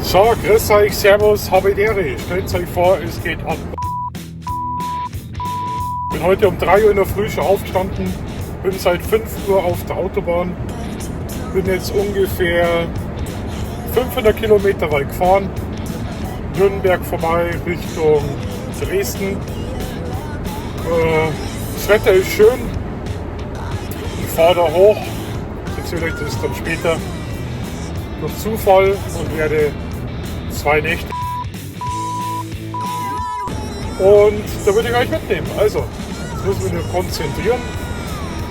So, grüß euch, servus, habidere. Stellt euch vor, es geht ab. Bin heute um 3 Uhr in der Früh schon aufgestanden, bin seit 5 Uhr auf der Autobahn, bin jetzt ungefähr 500 Kilometer weit gefahren, Nürnberg vorbei Richtung Dresden. Das Wetter ist schön, ich fahre da hoch, erzähle euch das dann später, durch Zufall und werde 2 Nächte. Und da würde ich euch mitnehmen. Also, jetzt müssen wir nur konzentrieren,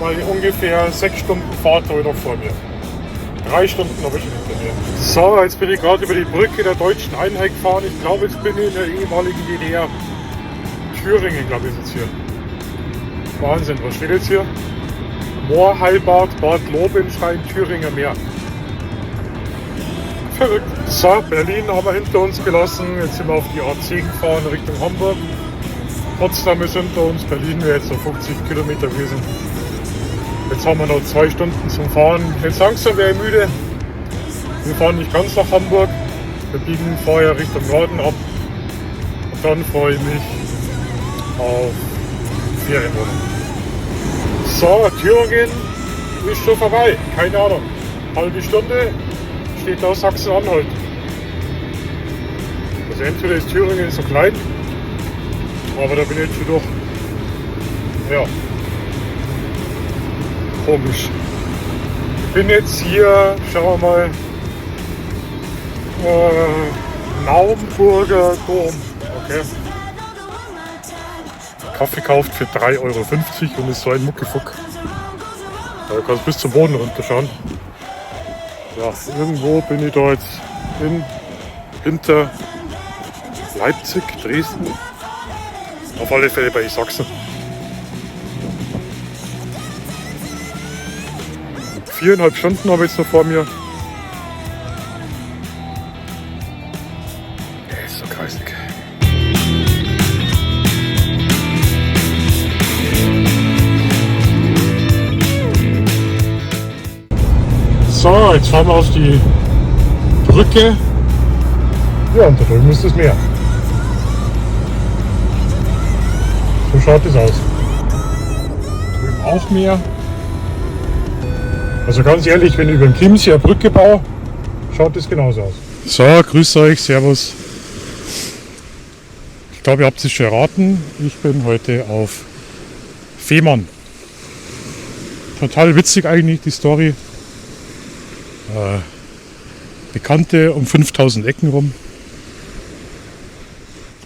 weil ungefähr 6 Stunden Fahrt habe ich noch vor mir. 3 Stunden habe ich hinter mir. So, jetzt bin ich gerade über die Brücke der Deutschen Einheit gefahren. Ich glaube, jetzt bin ich in der ehemaligen DDR. Thüringen, glaube ich, ist jetzt hier. Wahnsinn, was steht jetzt hier? Moorheilbad, Bad Lobenstein, Thüringer Meer. Verrückt. So, Berlin haben wir hinter uns gelassen. Jetzt sind wir auf die A10 gefahren Richtung Hamburg. Potsdam ist hinter uns. Berlin wäre jetzt so 50 Kilometer gewesen. Jetzt haben wir noch 2 Stunden zum Fahren. Jetzt langsam wäre ich müde. Wir fahren nicht ganz nach Hamburg. Wir biegen vorher Richtung Norden ab. Und dann freue ich mich auf Ferienwohnung. So, Thüringen ist schon vorbei. Keine Ahnung. Halbe Stunde steht da Sachsen-Anhalt. Also entweder ist Thüringen so klein, aber da bin ich jetzt schon durch. Ja. Komisch. Ich bin jetzt hier, schauen wir mal, Naumburger Dom. Okay. Kaffee kauft für 3,50 € und ist so ein Muckifuck. Da kannst du bis zum Boden runterschauen. Ja, irgendwo bin ich da jetzt hinter Leipzig, Dresden. Auf alle Fälle bei Sachsen. 4,5 Stunden habe ich jetzt noch vor mir. Der ist so kreisig. So, jetzt fahren wir auf die Brücke. Ja, und da drüben ist das Meer. So schaut es aus. Drüben auch Meer. Also ganz ehrlich, wenn ich über den Chiemsee eine Brücke baue, schaut es genauso aus. So, grüß euch, servus. Ich glaube, ihr habt es schon erraten. Ich bin heute auf Fehmarn. Total witzig eigentlich die Story. Bekannte um 5000 Ecken rum.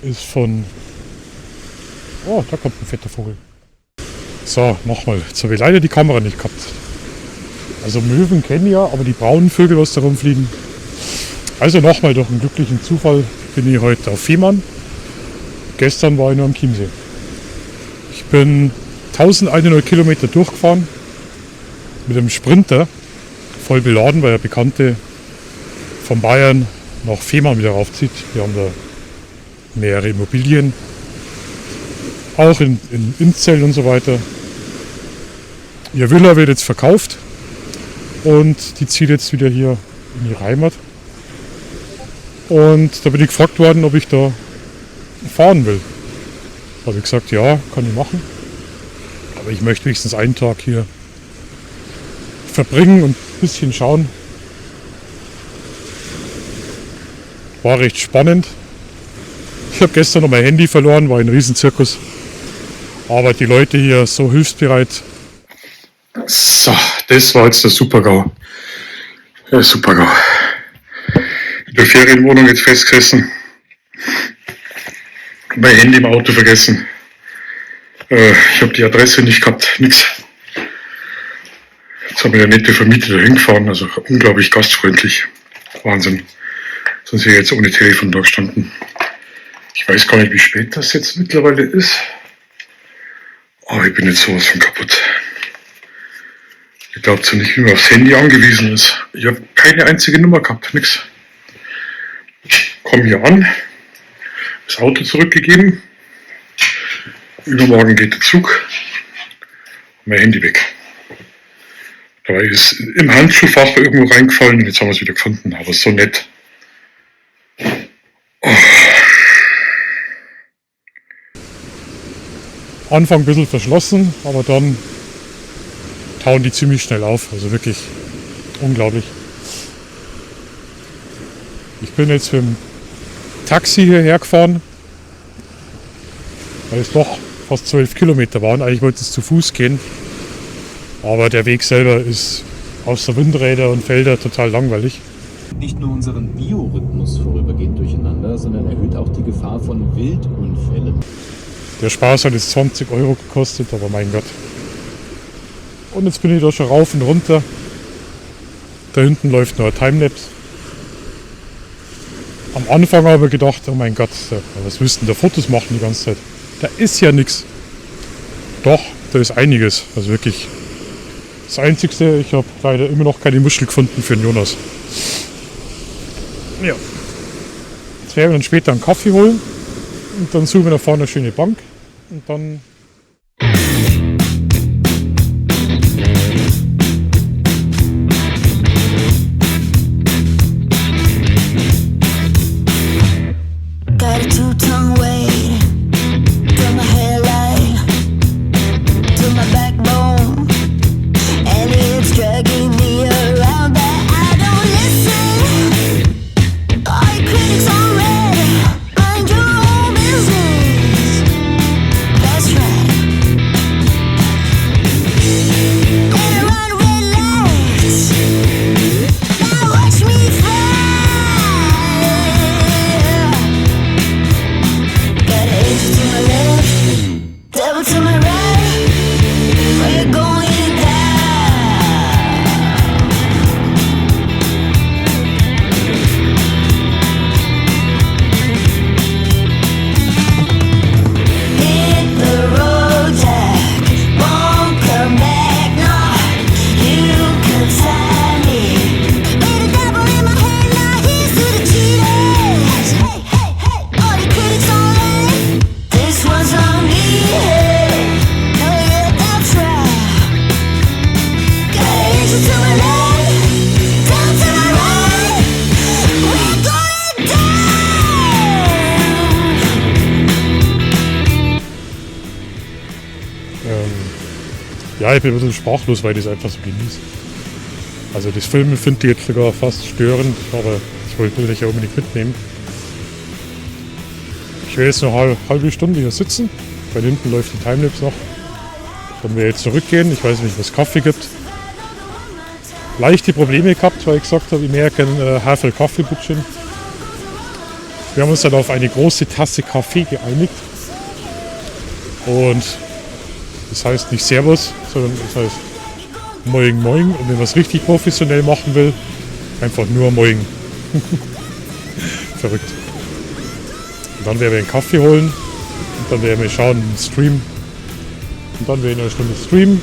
Ist von... Oh, da kommt ein fetter Vogel. So, nochmal. Jetzt habe ich leider die Kamera nicht gehabt. Also Möwen kenne ich ja, aber die braunen Vögel, was da rumfliegen. Also nochmal, durch einen glücklichen Zufall bin ich heute auf Fehmarn. Gestern war ich nur am Chiemsee. Ich bin 1100 Kilometer durchgefahren mit einem Sprinter. Voll beladen, weil der Bekannte von Bayern nach Fehmarn wieder raufzieht. Wir haben da mehrere Immobilien, auch in Inzell und so weiter. Ihr Villa wird jetzt verkauft und die zieht jetzt wieder hier in die Heimat. Und da bin ich gefragt worden, ob ich da fahren will. Da habe ich gesagt, ja, kann ich machen. Aber ich möchte wenigstens einen Tag hier verbringen und ein bisschen schauen. War recht spannend. Ich habe gestern noch mein Handy verloren, war ein Riesenzirkus. Aber die Leute hier so hilfsbereit. So, das war jetzt der Super-GAU. Der Super-GAU. In der Ferienwohnung jetzt festgesessen. Mein Handy im Auto vergessen. Ich habe die Adresse nicht gehabt, nix. Jetzt haben wir der nette Vermieter da hingefahren, also unglaublich gastfreundlich. Wahnsinn. Sonst wäre ich jetzt ohne Telefon da gestanden. Ich weiß gar nicht, wie spät das jetzt mittlerweile ist. Aber ich bin jetzt sowas von kaputt. Ich glaube so nicht, wie man aufs Handy angewiesen ist. Ich habe keine einzige Nummer gehabt, nix. Komm hier an, das Auto zurückgegeben. Übermorgen geht der Zug. Mein Handy weg. Dabei ist im Handschuhfach irgendwo reingefallen und jetzt haben wir es wieder gefunden. Aber so nett. Anfang ein bisschen verschlossen, aber dann tauen die ziemlich schnell auf. Also wirklich unglaublich. Ich bin jetzt mit dem Taxi hierher gefahren, weil es doch fast 12 Kilometer waren. Eigentlich wollte es zu Fuß gehen, aber der Weg selber ist außer Windräder und Felder total langweilig. Nicht nur unseren Biorhythmus vorübergehend durcheinander, sondern erhöht auch die Gefahr von Wildunfällen. Der Spaß hat jetzt 20 Euro gekostet, aber mein Gott. Und jetzt bin ich da schon rauf und runter. Da hinten läuft noch ein Timelapse. Am Anfang habe ich gedacht, oh mein Gott, was willst du denn da Fotos machen die ganze Zeit? Da ist ja nichts. Doch, da ist einiges. Also wirklich. Das Einzige, ich habe leider immer noch keine Muschel gefunden für den Jonas. Ja. Jetzt werden wir dann später einen Kaffee holen. Und dann suchen wir da vorne eine schöne Bank. Und dann... Got a two-tongue weight from my hairline to my backbone, and it's dragging me around, but I don't listen. All your critics on red, mind your own business. That's right. Better run red lights. Now watch me fly. Got an angel to my left, devil to my right. We're going down. Hit the road, Jack. Won't come back, no. You can tie me. Made a devil in my head, now here's to the cheaters. Hey, hey, hey, all you critics on red. This one's on me, hey. Oh yeah, that's right. Got an angel to my left, devil to my right. We're going down. Ja, ich bin ein bisschen sprachlos, weil ich das einfach so genieße. Also das Filmen finde ich jetzt sogar fast störend, aber ich wollte dich ja unbedingt mitnehmen. Ich werde jetzt noch eine halbe Stunde hier sitzen, weil hinten läuft die Timelapse noch. Dann werde ich jetzt zurückgehen, ich weiß nicht, was es Kaffee gibt. Leichte Probleme gehabt, weil ich gesagt habe, ich merke ein Hafer-Kaffee-Bütchen. Wir haben uns dann auf eine große Tasse Kaffee geeinigt. Und das heißt nicht Servus, sondern das heißt Moin Moin. Und wenn man es richtig professionell machen will, einfach nur Moin. Verrückt. Und dann werden wir einen Kaffee holen. Und dann werden wir schauen, einen Stream. Und dann werden wir eine Stunde streamen.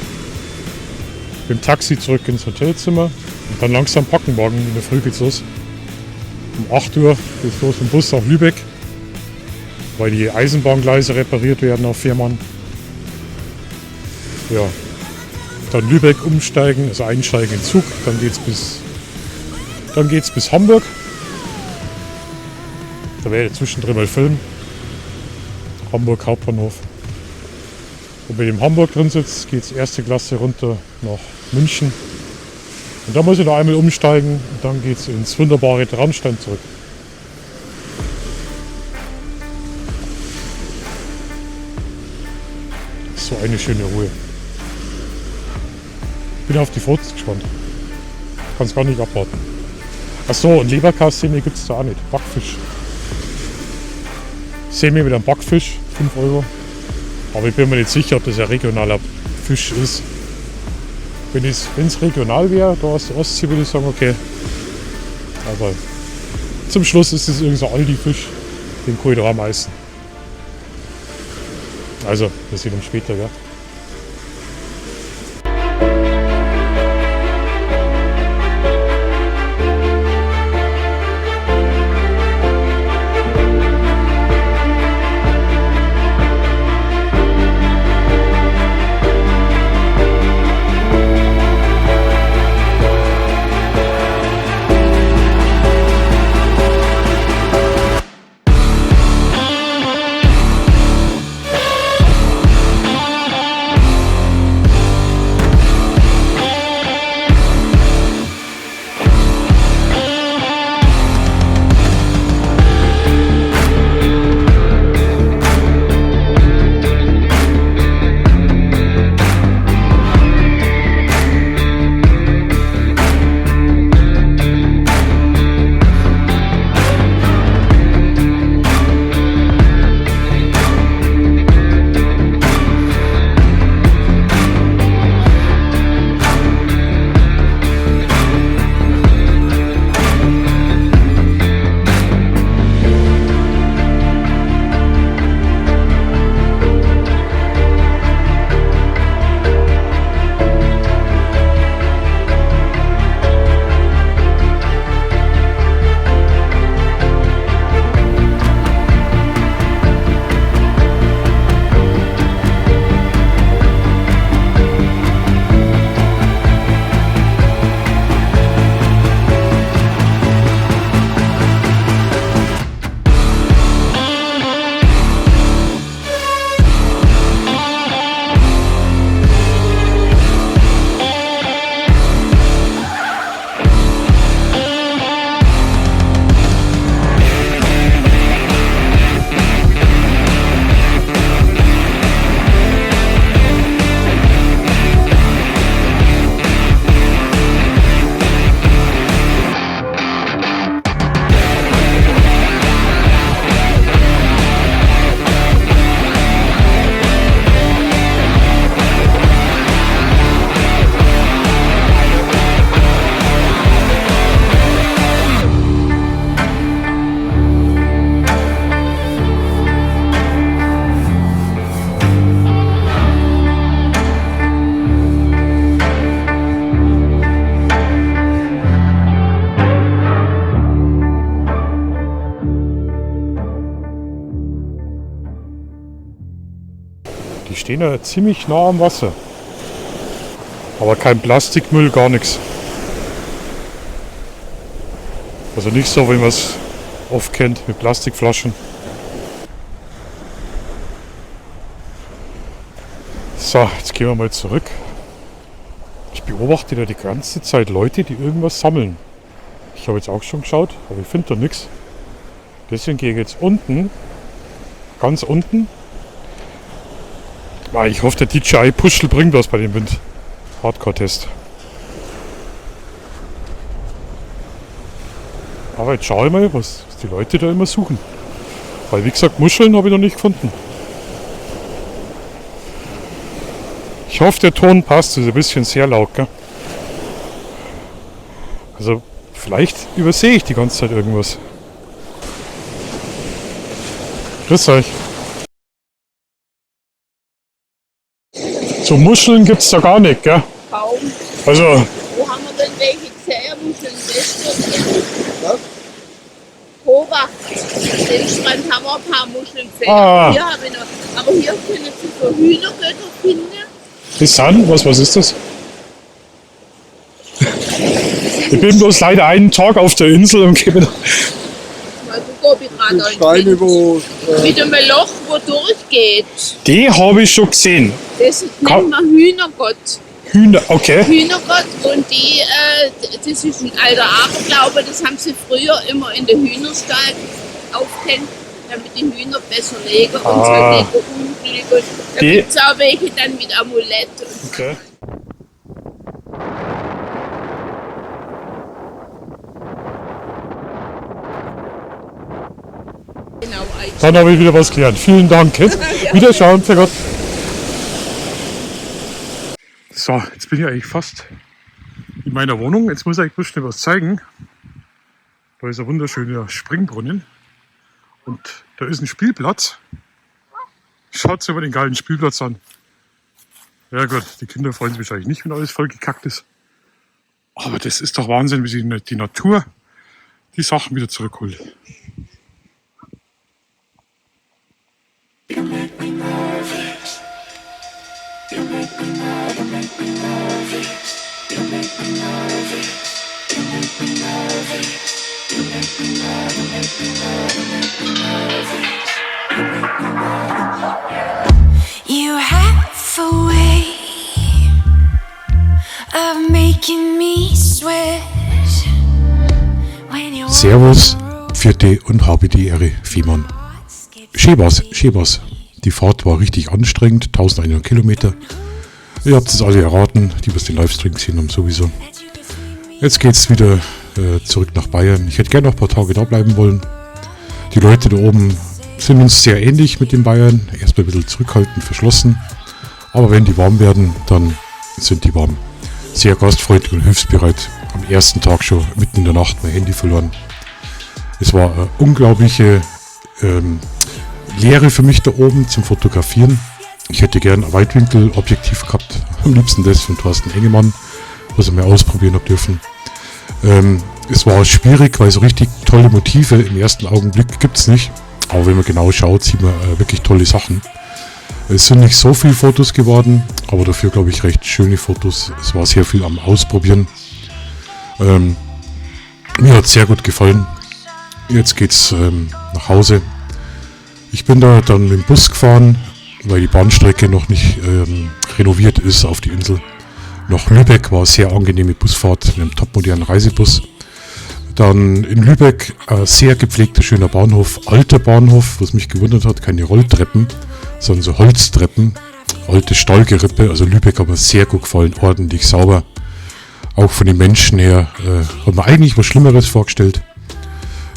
Mit dem Taxi zurück ins Hotelzimmer. Und dann langsam packen. Morgen in der Früh geht's los. Um 8 Uhr geht's los im Bus auf Lübeck. Weil die Eisenbahngleise repariert werden auf Fehmarn. Ja, dann Lübeck umsteigen, also einsteigen in den Zug, dann geht's bis Hamburg. Da werde ich zwischendrin mal filmen. Hamburg Hauptbahnhof. Und wenn ich in Hamburg drin sitze, geht's erste Klasse runter nach München. Und da muss ich noch einmal umsteigen und dann geht's ins wunderbare Traunstein zurück. So eine schöne Ruhe. Ich bin auf die Fotos gespannt. Kann es gar nicht abwarten. Achso, und Leberkas-Semi gibt es da auch nicht. Backfisch. Semi mit einem Backfisch, 5 Euro. Aber ich bin mir nicht sicher, ob das ein regionaler Fisch ist. Wenn es regional wäre, da aus der Ostsee, würde ich sagen, okay. Aber zum Schluss ist es irgendein so Aldi-Fisch, den kann ich da am meisten. Also, wir sehen uns später, ja. Die stehen ja ziemlich nah am Wasser. Aber kein Plastikmüll, gar nichts. Also nicht so, wie man es oft kennt, mit Plastikflaschen. So, jetzt gehen wir mal zurück. Ich beobachte da die ganze Zeit Leute, die irgendwas sammeln. Ich habe jetzt auch schon geschaut, aber ich finde da nichts. Deswegen gehe ich jetzt unten, ganz unten. Ich hoffe, der DJI-Puschel bringt was bei dem Wind. Hardcore-Test. Aber jetzt schaue ich mal, was die Leute da immer suchen. Weil wie gesagt, Muscheln habe ich noch nicht gefunden. Ich hoffe, der Ton passt, ist ein bisschen sehr laut, gell? Also vielleicht übersehe ich die ganze Zeit irgendwas. Grüß euch. So Muscheln gibt es da gar nicht, gell? Kaum. Also, Wo haben wir denn welche gesehen? Muscheln Western. Hoba. Den Strand haben wir ein paar Muscheln gesehen. Ah. Hier habe ich noch. Aber hier können Sie so Hühnergötter finden. das sind, was ist das? Ich bin bloß leider einen Tag auf der Insel und gebe Mal gucken, ob ich dran Steine, wo mit einem Loch, wo durchgeht. die habe ich schon gesehen. Das nennt man Hühnergott. Hühner, okay. Hühnergott und das ist ein alter Aberglaube, das haben sie früher immer in den Hühnerstall aufgehängt, damit die Hühner besser legen und so legen unglücklich. Und da Die- gibt es auch welche dann mit Amulett. Und Okay. genau, eigentlich. Dann habe ich wieder was gelernt. Vielen Dank. Wiederschauen, für Gott. So, jetzt bin ich eigentlich fast in meiner Wohnung. Jetzt muss ich euch bloß schnell was zeigen. Da ist ein wunderschöner Springbrunnen. Und da ist ein Spielplatz. Schaut euch mal den geilen Spielplatz an. Ja gut, die Kinder freuen sich wahrscheinlich nicht, wenn alles voll gekackt ist. Aber das ist doch Wahnsinn, wie die Natur die Sachen wieder zurückholt. You have a way of making me sweat when you're Servus, vierte und habe die Ehre, Fiemann. Schebers. Die Fahrt war richtig anstrengend, 1100 Kilometer. Ihr habt es alle erraten, die was den Livestream gesehen haben sowieso. Jetzt geht's wieder zurück nach Bayern. Ich hätte gerne noch ein paar Tage da bleiben wollen. Die Leute da oben sind uns sehr ähnlich mit den Bayern. Erstmal ein bisschen zurückhaltend, verschlossen. Aber wenn die warm werden, dann sind die warm. Sehr gastfreundlich und hilfsbereit. Am ersten Tag schon mitten in der Nacht mein Handy verloren. Es war eine unglaubliche Lehre für mich da oben zum Fotografieren. Ich hätte gern ein Weitwinkelobjektiv gehabt. Am liebsten das von Thorsten Engemann, was ich mir ausprobieren habe dürfen. Es war schwierig, weil so richtig tolle Motive im ersten Augenblick gibt es nicht. Aber wenn man genau schaut, sieht man wirklich tolle Sachen. Es sind nicht so viele Fotos geworden, aber dafür glaube ich recht schöne Fotos. Es war sehr viel am Ausprobieren. Mir hat es sehr gut gefallen. Jetzt geht's nach Hause. Ich bin da dann mit dem Bus gefahren, weil die Bahnstrecke noch nicht renoviert ist auf die Insel. Nach Lübeck war eine sehr angenehme Busfahrt mit einem topmodernen Reisebus. Dann in Lübeck ein sehr gepflegter, schöner Bahnhof, alter Bahnhof, was mich gewundert hat, keine Rolltreppen, sondern so Holztreppen, alte Stahlgerippe. Also Lübeck hat mir sehr gut gefallen, ordentlich sauber. Auch von den Menschen her hat man eigentlich was Schlimmeres vorgestellt.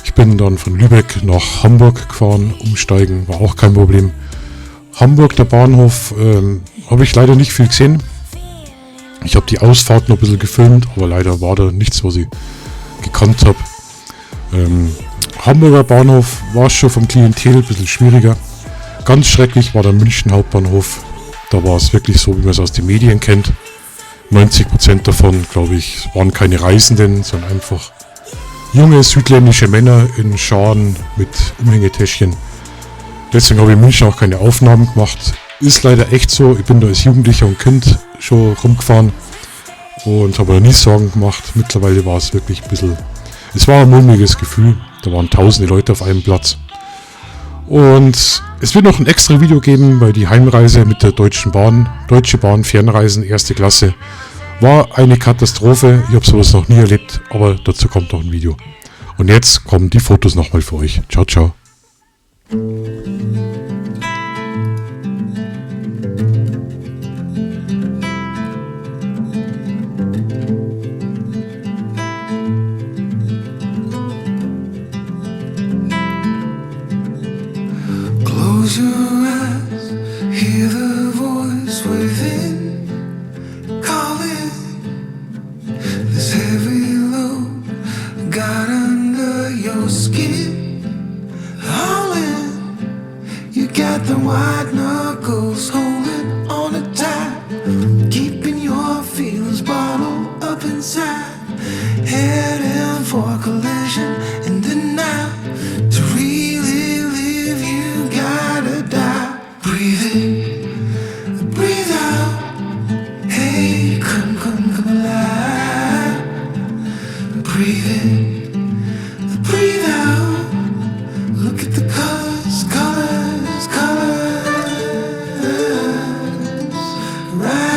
Ich bin dann von Lübeck nach Hamburg gefahren, umsteigen, war auch kein Problem. Hamburg, der Bahnhof, habe ich leider nicht viel gesehen. Ich habe die Ausfahrt noch ein bisschen gefilmt, aber leider war da nichts, was ich gekannt habe. Hamburger Bahnhof war schon vom Klientel ein bisschen schwieriger. Ganz schrecklich war der München Hauptbahnhof. Da war es wirklich so, wie man es aus den Medien kennt. 90% davon, glaube ich, waren keine Reisenden, sondern einfach junge südländische Männer in Scharen mit Umhängetäschchen. Deswegen habe ich in München auch keine Aufnahmen gemacht. Ist leider echt so. Ich bin da als Jugendlicher und Kind schon rumgefahren und habe da nie Sorgen gemacht. Mittlerweile war es wirklich ein bisschen... Es war ein mulmiges Gefühl. Da waren tausende Leute auf einem Platz. Und es wird noch ein extra Video geben, weil die Heimreise mit der Deutschen Bahn, Deutsche Bahn Fernreisen, erste Klasse, war eine Katastrophe. Ich habe sowas noch nie erlebt, aber dazu kommt noch ein Video. Und jetzt kommen die Fotos nochmal für euch. Ciao, ciao. Close your eyes, hear the voice within calling. This heavy load got under your skin, hauling. You got the white knuckles holding on it tight, keeping your feelings bottled up inside, heading for collision in the night. To really live, you gotta die. Breathe in, breathe out. Hey, come alive. Breathe in, breathe out. Look at the colors, colors, colors. Right.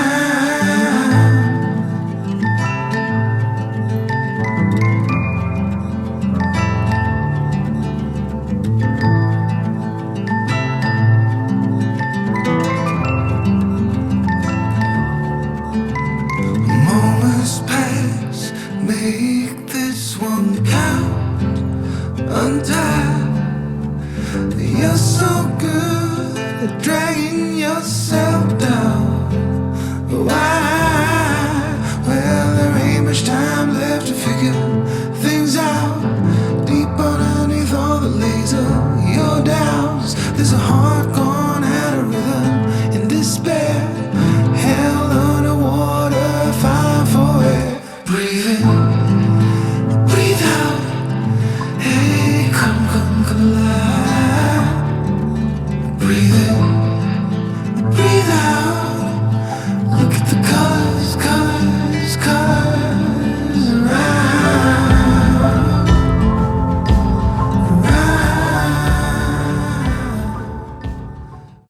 Moments pass, make this one count. Untie. You're so good at dragging yourself down. Why? Well, there ain't much time left to figure things out. Deep underneath all the laser, your doubts, there's a heart.